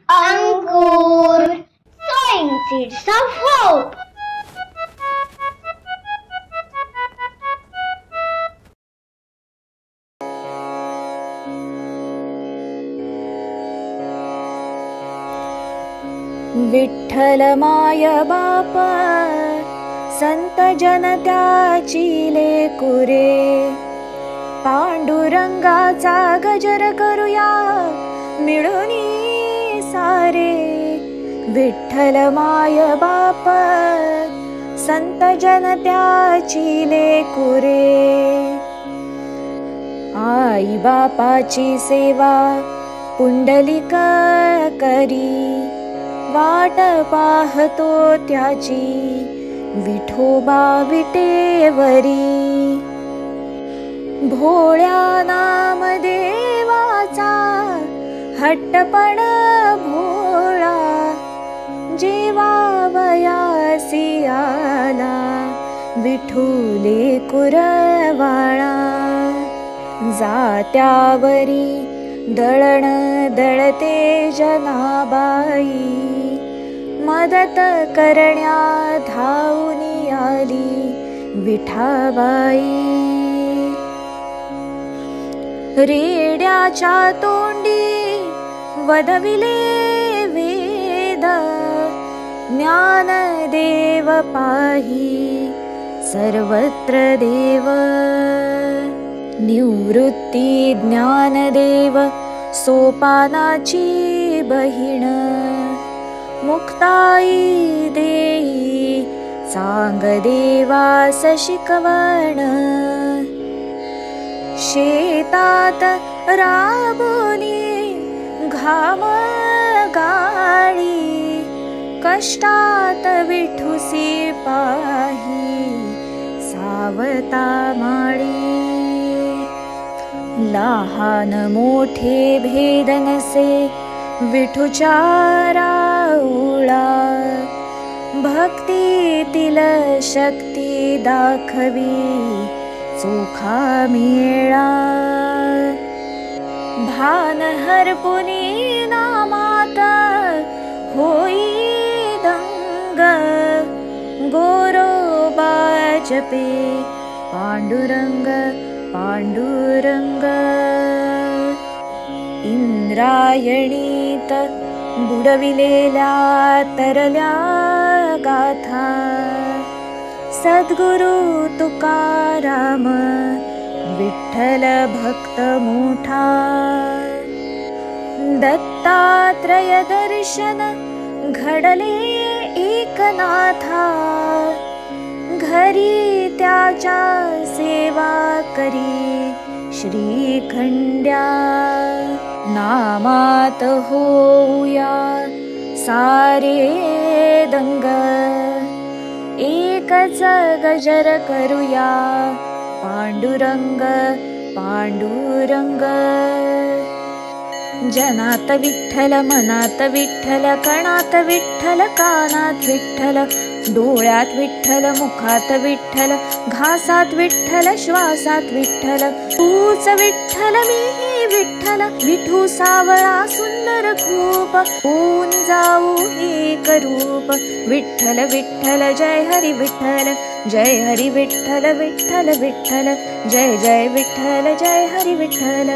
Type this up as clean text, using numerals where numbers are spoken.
Ankur, sowing seeds of hope. Vitthal माय बाप संत जन त्याची लेकुरे, पांडुरंगाचा गजर करूया मिळूनी सारे. विठ्ठल माय बाप संत जन त्याची लेकुरे, आई बापाची सेवा पुंडलिक करी, वाट पाहतो त्याची विठोबा विटेवरी. भोळ्या नामदेवाचा हट्टपण भोळा, जेवावयासी आला विठुले कुरवाळा. जात्यावरी दळण दळते जनाबाई, मदत करण्या धावूनी आली विठाबाई. रेड्याच्या तोंडी वदविले वेद, ज्ञानदेव पाही सर्वत्र देव. निवृत्ती ज्ञानदेव सोपानाची बहीण, मुक्ताई देई सांग देवास शिकवण. शेतात राबुनी घाम गाळी, कष्टात विठुसी पाही सावता माळी. लहान मोठे भेद नसे विठूच्या राऊळा, भक्तीतील शक्ती दाखवी चोखा मेळा. भान हरपुनी नामात होई दंग, गोरोबा जपे पांडुरंग पांडुरंग. इंद्रायणीत बुडविलेल्या तरल्या गाथा, सद्गुरु तुकाराम विठ्ठल भक्त मोठा. दत्तात्रय दर्शन घडले एकनाथा, घरी त्याच्या सेवा करी श्रीखंड्या. नामात होऊया सारे दंग, एकच गजर करूया पांडुरंग पांडुरंग. जनात विठ्ठल मनात विठ्ठल, कणात विठ्ठल कानात विठ्ठल, डोळ्यात विठ्ठल मुखात विठ्ठल, घासात विठ्ठल श्वासात विठ्ठल. तूच विठ्ठल मी विठ्ठल, विठू सावळा सुंदर खूप, होऊन जाऊ एक रूप. विठ्ठल विठ्ठल जय हरी विठ्ठल, जय हरी विठ्ठल विठ्ठल विठ्ठल, जय जय विठ्ठल जय हरी विठ्ठल.